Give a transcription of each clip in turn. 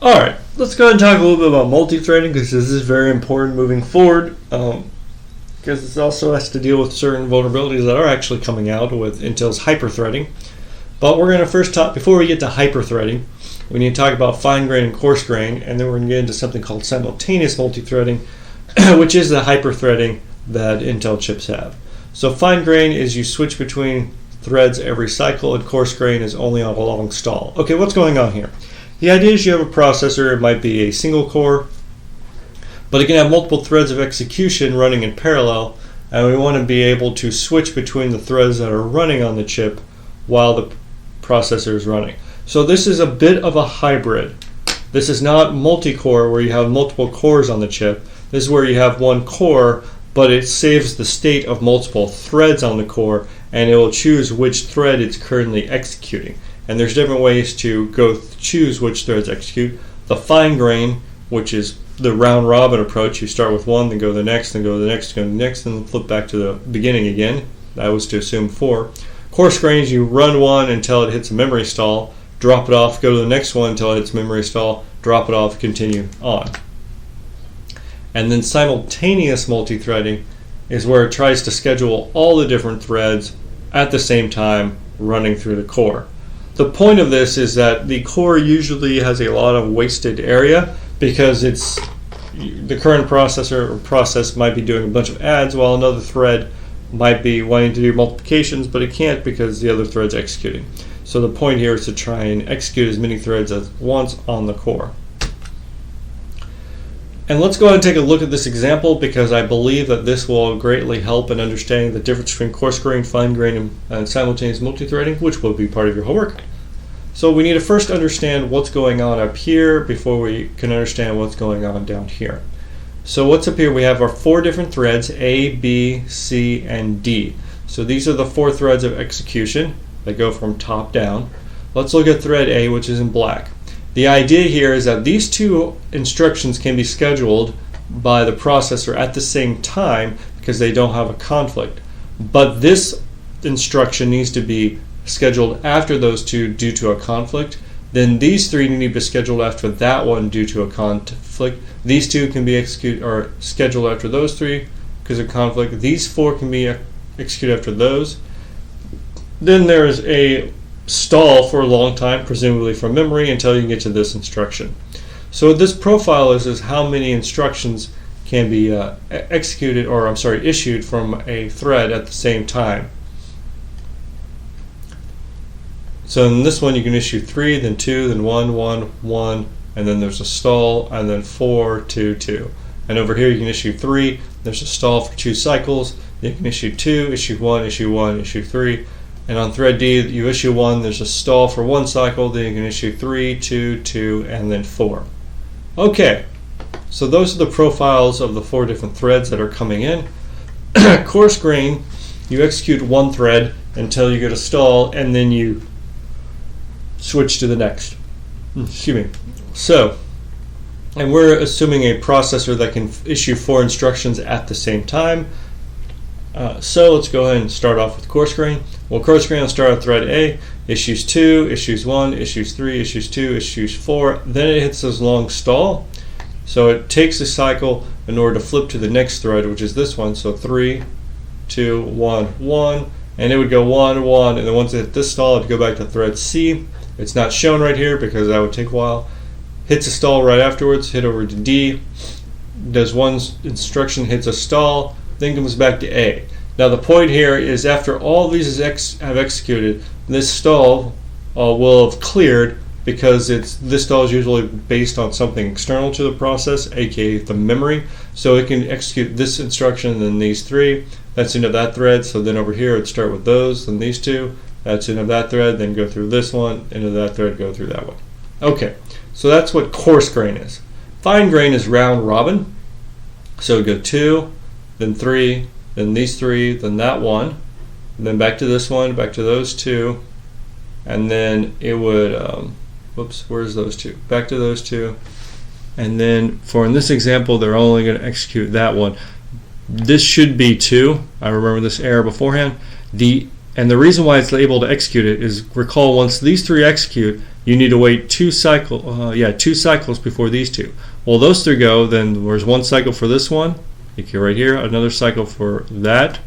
Alright, let's go ahead and talk a little bit about multi-threading because this is very important moving forward because this also has to deal with certain vulnerabilities that are actually coming out with Intel's hyper-threading. But we're going to first talk, before we get to hyper-threading, we need to talk about fine grain and coarse grain, and then we're going to get into something called simultaneous multi-threading, which is the hyper-threading that Intel chips have. So fine grain is you switch between threads every cycle, and coarse grain is only on a long stall. Okay, what's going on here? The idea is you have a processor, it might be a single core, but it can have multiple threads of execution running in parallel, and we want to be able to switch between the threads that are running on the chip while the processor is running. So this is a bit of a hybrid. This is not multi-core where you have multiple cores on the chip. This is where you have one core, but it saves the state of multiple threads on the core, and it will choose which thread it's currently executing. And there's different ways to choose which threads execute. The fine grain, which is the round robin approach, you start with one, then go to the next, then go to the next, go to the next, and then flip back to the beginning again. That was to assume 4. Coarse grains, you run one until it hits a memory stall, drop it off, go to the next one until it hits memory stall, drop it off, continue on. And then simultaneous multi-threading is where it tries to schedule all the different threads at the same time running through the core. The point of this is that the core usually has a lot of wasted area because the current processor or process might be doing a bunch of adds while another thread might be wanting to do multiplications, but it can't because the other thread's executing. So the point here is to try and execute as many threads as once on the core. And let's go ahead and take a look at this example because I believe that this will greatly help in understanding the difference between coarse grain, fine grain, and simultaneous multi-threading, which will be part of your homework. So we need to first understand what's going on up here before we can understand what's going on down here. So what's up here? We have our 4 different threads, A, B, C, and D. So these are the 4 threads of execution that go from top down. Let's look at thread A, which is in black. The idea here is that these 2 instructions can be scheduled by the processor at the same time because they don't have a conflict. But this instruction needs to be scheduled after those 2 due to a conflict. Then these 3 need to be scheduled after that one due to a conflict. These 2 can be executed or scheduled after those 3 because of conflict. These 4 can be executed after those. Then there's a stall for a long time, presumably from memory, until you can get to this instruction. So what this profile is how many instructions can be issued from a thread at the same time. So in this one you can issue 3, then 2, then 1, 1, 1, and then there's a stall, and then 4, 2, 2. And over here you can issue 3, there's a stall for 2 cycles, then you can issue 2, issue 1, issue 1, issue 3. And on thread D, you issue 1, there's a stall for 1 cycle, then you can issue 3, 2, 2, and then 4. Okay, so those are the profiles of the 4 different threads that are coming in. Coarse grain, you execute 1 thread until you get a stall, and then you switch to the next. Excuse me. So, and we're assuming a processor that can issue 4 instructions at the same time. So let's go ahead and start off with coarse grain. Well, coarse grain will start at thread A, issues 2, issues 1, issues 3, issues 2, issues 4. Then it hits this long stall. So it takes a cycle in order to flip to the next thread, which is this one. So 3, 2, 1, 1. And it would go 1, 1. And then once it hit this stall, it would go back to thread C. It's not shown right here because that would take a while. Hits a stall right afterwards, hit over to D. Does one instruction, hits a stall, then comes back to A. Now the point here is after all these have executed, this stall will have cleared because this stall is usually based on something external to the process, aka the memory. So it can execute this instruction and then these 3. That's into that thread. So then over here it'd start with those, then these 2. That's into that thread, then go through this one, into that thread, go through that one. Okay, so that's what coarse grain is. Fine grain is round robin. So we go 2, then 3, then these 3, then that one, and then back to this one, back to those 2, and then it would, where's those 2? Back to those 2, and then in this example, they're only going to execute that one. This should be 2. I remember this error beforehand. And the reason why it's able to execute it is, recall, once these 3 execute, you need to wait two cycles before these two. Well, those three go, then there's one cycle for this one, okay, right here, another cycle for that,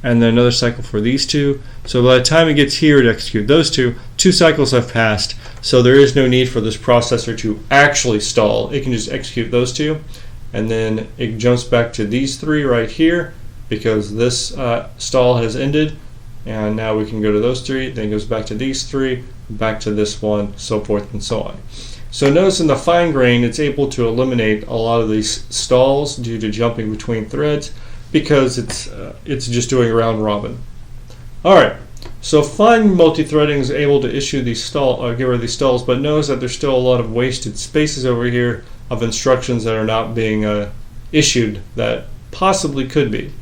and then another cycle for these two. So by the time it gets here to execute those two cycles have passed, so there is no need for this processor to actually stall. It can just execute those two, and then it jumps back to these three right here because this stall has ended, and now we can go to those three, then it goes back to these three, back to this one, so forth and so on. So notice in the fine grain it's able to eliminate a lot of these stalls due to jumping between threads because it's just doing round robin. Alright, so fine multi-threading is able to issue these get rid of these stalls, but notice that there's still a lot of wasted spaces over here of instructions that are not being issued that possibly could be.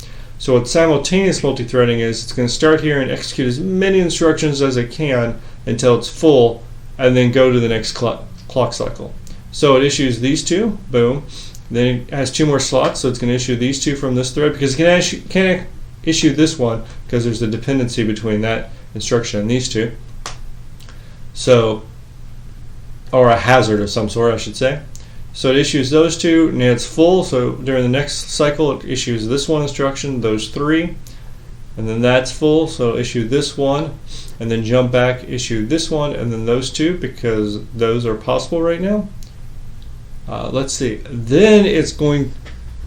So what simultaneous multi-threading is, it's going to start here and execute as many instructions as it can until it's full, and then go to the next clock cycle. So it issues these two, boom. Then it has two more slots, so it's going to issue these two from this thread because it can't issue this one because there's a dependency between that instruction and these two. So, or a hazard of some sort, I should say. So it issues those two, and it's full. So during the next cycle, it issues this one instruction, those three, and then that's full. So issue this one, and then jump back, issue this one, and then those two because those are possible right now. Let's see. Then it's going.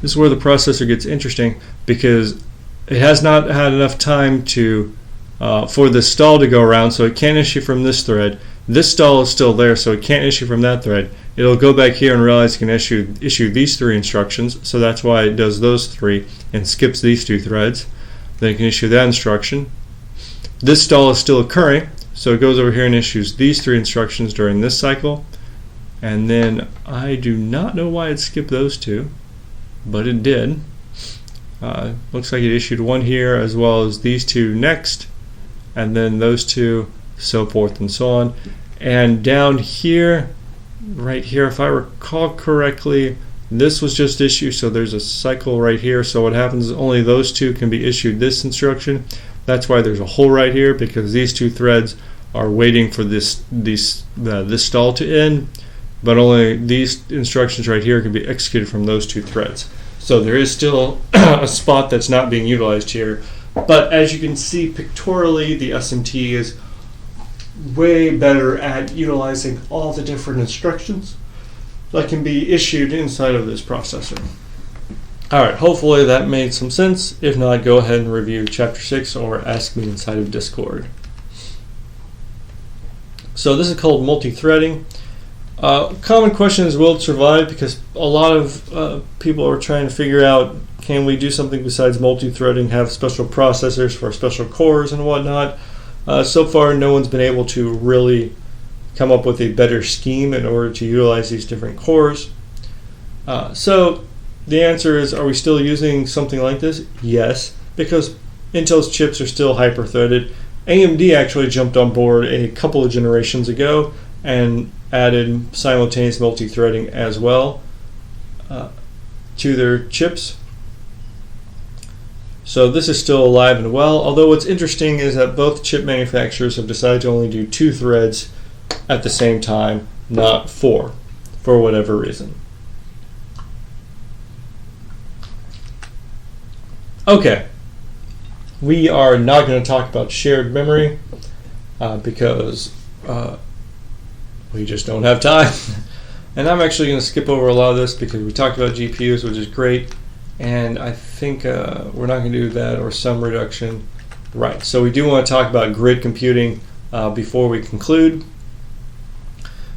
This is where the processor gets interesting because it has not had enough time to for the stall to go around, so it can't issue from this thread. This stall is still there, so it can't issue from that thread. It'll go back here and realize it can issue these three instructions, so that's why it does those three and skips these two threads. Then it can issue that instruction. This stall is still occurring, so it goes over here and issues these three instructions during this cycle. And then I do not know why it skipped those two, but it did. Looks like it issued one here as well as these two next, and then those two, so forth and so on. And down here, right here, if I recall correctly, this was just issued, so there's a cycle right here. So what happens is only those two can be issued this instruction. That's why there's a hole right here, because these two threads are waiting for this stall to end, but only these instructions right here can be executed from those two threads. So there is still a spot that's not being utilized here. But as you can see pictorially, the SMT is way better at utilizing all the different instructions that can be issued inside of this processor. Alright, hopefully that made some sense. If not, go ahead and review Chapter 6 or ask me inside of Discord. So this is called multi-threading. Common question is, will it survive? Because a lot of people are trying to figure out, can we do something besides multi-threading, have special processors for special cores and whatnot. So far, no one's been able to really come up with a better scheme in order to utilize these different cores. So the answer is, are we still using something like this? Yes, because Intel's chips are still hyper-threaded. AMD actually jumped on board a couple of generations ago and added simultaneous multi-threading as well to their chips. So this is still alive and well, although what's interesting is that both chip manufacturers have decided to only do 2 threads at the same time, not 4, for whatever reason. Okay, we are not going to talk about shared memory because we just don't have time. And I'm actually going to skip over a lot of this because we talked about GPUs, which is great. And I think we're not going to do that or some reduction. Right, so we do want to talk about grid computing before we conclude.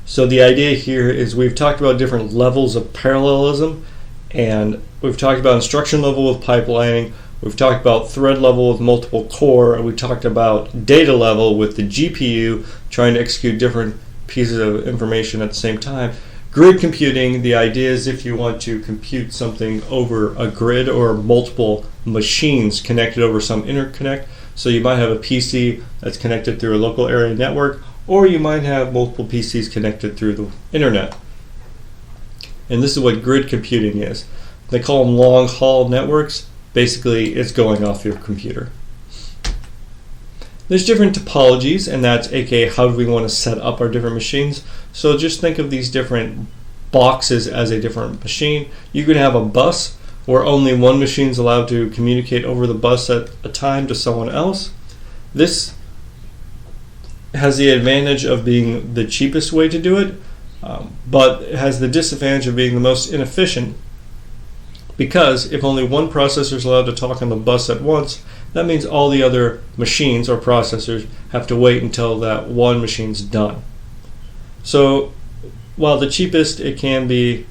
So the idea here is we've talked about different levels of parallelism, and we've talked about instruction level with pipelining, we've talked about thread level with multiple core, and we talked about data level with the GPU trying to execute different pieces of information at the same time. Grid computing, the idea is if you want to compute something over a grid or multiple machines connected over some interconnect, so you might have a PC that's connected through a local area network, or you might have multiple PCs connected through the internet. And this is what grid computing is. They call them long haul networks. Basically, it's going off your computer. There's different topologies, and that's aka how do we want to set up our different machines. So just think of these different boxes as a different machine. You could have a bus where only one machine is allowed to communicate over the bus at a time to someone else. This has the advantage of being the cheapest way to do it, but it has the disadvantage of being the most inefficient, because if only one processor is allowed to talk on the bus at once, that means all the other machines or processors have to wait until that one machine's done. So while the cheapest, it can be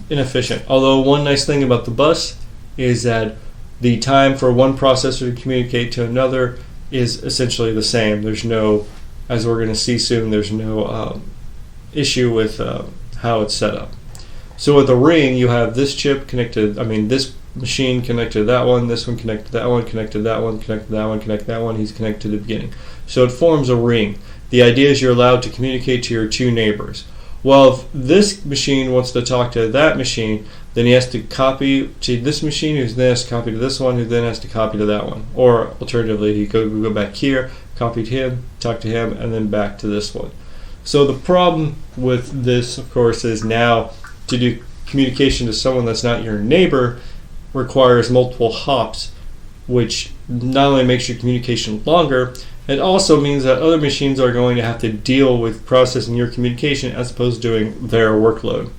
inefficient. Although one nice thing about the bus is that the time for one processor to communicate to another is essentially the same. There's no, as we're going to see soon, there's no issue with how it's set up. So with the ring, you have this chip connected, this machine connected to that one, this one connected to that one, connected to that one, connected to that one, connected to that one, he's connected to the beginning. So it forms a ring. The idea is you're allowed to communicate to your two neighbors. Well, if this machine wants to talk to that machine, then he has to copy to this machine, who then has to copy to this one, who then has to copy to that one. Or alternatively, we go back here, copy to him, talk to him, and then back to this one. So the problem with this, of course, is now to do communication to someone that's not your neighbor requires multiple hops, which not only makes your communication longer, it also means that other machines are going to have to deal with processing your communication as opposed to doing their workload.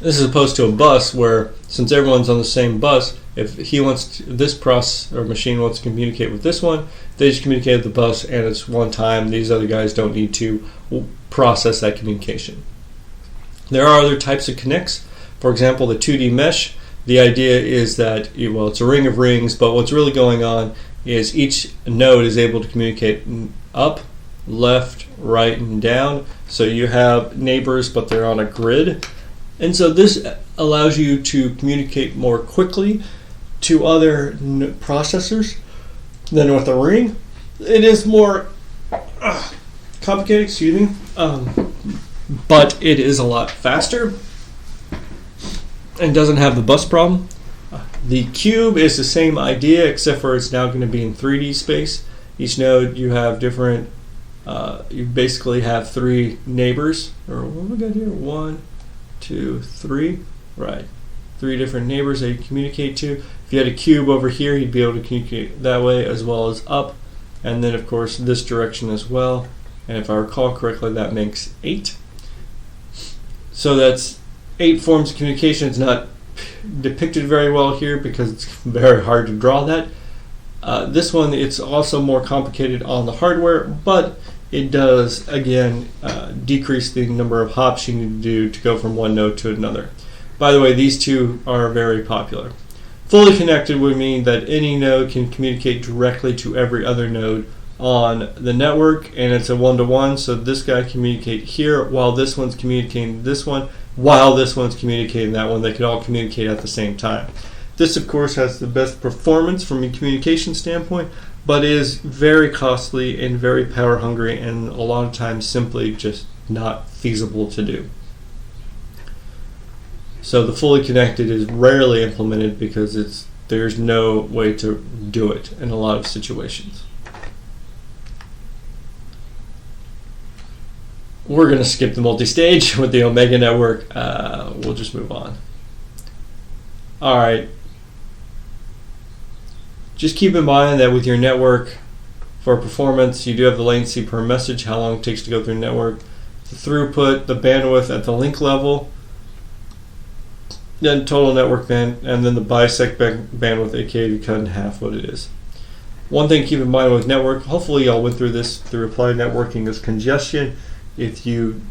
This is opposed to a bus where, since everyone's on the same bus, if this process or machine wants to communicate with this one, they just communicate with the bus and it's one time. These other guys don't need to process that communication. There are other types of connects. For example, the 2D mesh. The idea is that, it's a ring of rings, but what's really going on is each node is able to communicate up, left, right, and down. So you have neighbors, but they're on a grid. And so this allows you to communicate more quickly to other processors than with a ring. It is more complicated, but it is a lot faster and doesn't have the bus problem. The cube is the same idea, except for it's now going to be in 3D space. Each node you have different, you basically have three neighbors, or what we got here? 1, 2, 3, right. 3 different neighbors that you communicate to. If you had a cube over here, you'd be able to communicate that way as well as up, and then of course this direction as well. And if I recall correctly, that makes 8. So that's 8 forms of communication. It's not depicted very well here because it's very hard to draw that. This one, it's also more complicated on the hardware, but it does, again, decrease the number of hops you need to do to go from one node to another. By the way, these two are very popular. Fully connected would mean that any node can communicate directly to every other node on the network, and it's a one-to-one, so this guy can communicate here while this one's communicating to this one, while this one's communicating that one. They can all communicate at the same time. This, of course, has the best performance from a communication standpoint, but is very costly and very power hungry, and a lot of times simply just not feasible to do. So the fully connected is rarely implemented because there's no way to do it in a lot of situations. We're going to skip the multi-stage with the Omega network. We'll just move on. All right. Just keep in mind that with your network, for performance, you do have the latency per message, how long it takes to go through the network, the throughput, the bandwidth at the link level, then total network band, and then the bisect bandwidth, aka you cut in half what it is. One thing to keep in mind with network, hopefully y'all went through this through applied networking, is congestion. If you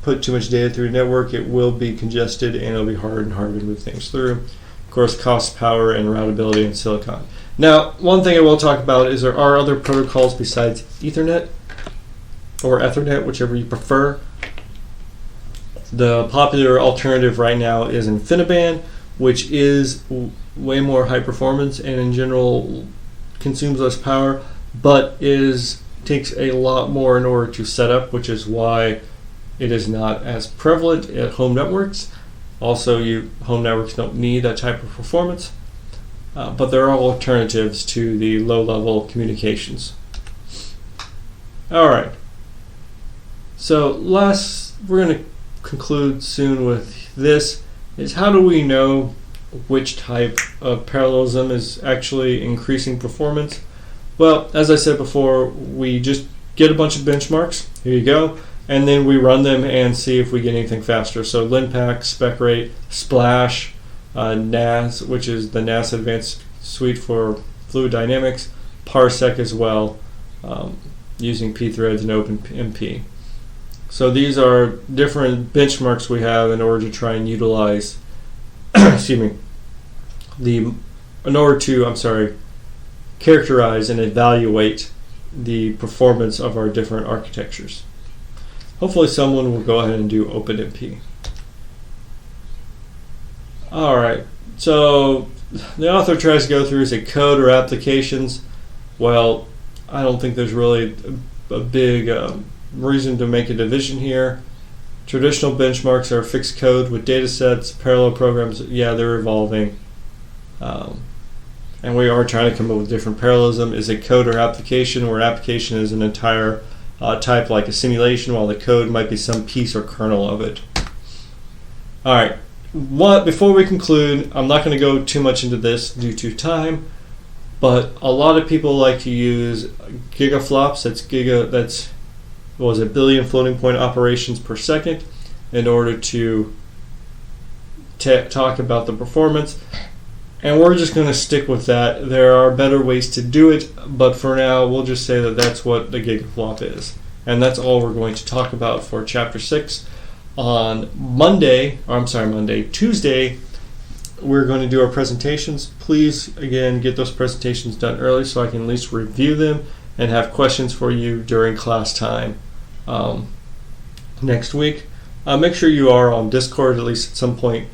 put too much data through a network, it will be congested and it'll be harder and harder to move things through. Of course, cost, power, and routability in silicon. Now, one thing I will talk about is there are other protocols besides Ethernet or Ethernet, whichever you prefer. The popular alternative right now is InfiniBand, which is way more high performance and in general consumes less power, but takes a lot more in order to set up, which is why it is not as prevalent at home networks. Also, home networks don't need that type of performance. but there are alternatives to the low-level communications. All right. So we're going to conclude soon with this, is how do we know which type of parallelism is actually increasing performance? Well, as I said before, we just get a bunch of benchmarks. Here you go. And then we run them and see if we get anything faster. So LinPack, spec rate, Splash, NAS, which is the NAS Advanced Suite for Fluid Dynamics, Parsec as well, using pthreads and OpenMP. So these are different benchmarks we have in order to try and utilize, characterize and evaluate the performance of our different architectures. Hopefully someone will go ahead and do OpenMP. Alright, so the author tries to go through, is it code or applications? Well, I don't think there's really a big reason to make a division here. Traditional benchmarks are fixed code with data sets. Parallel programs, yeah, they're evolving. And we are trying to come up with different parallelism. Is it code or application, where application is an entire type like a simulation, while the code might be some piece or kernel of it. All right, before we conclude, I'm not going to go too much into this due to time, but a lot of people like to use gigaflops. That's what was it, billion floating point operations per second, in order to talk about the performance. And we're just going to stick with that. There are better ways to do it, but for now, we'll just say that that's what the gigaflop is. And that's all we're going to talk about for Chapter 6. On Tuesday, we're going to do our presentations. Please, again, get those presentations done early so I can at least review them and have questions for you during class time next week. Make sure you are on Discord at least at some point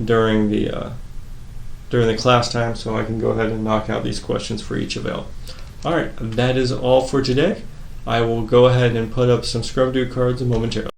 during the class time, so I can go ahead and knock out these questions for each of you. All right, that is all for today. I will go ahead and put up some Scrub Dude cards momentarily.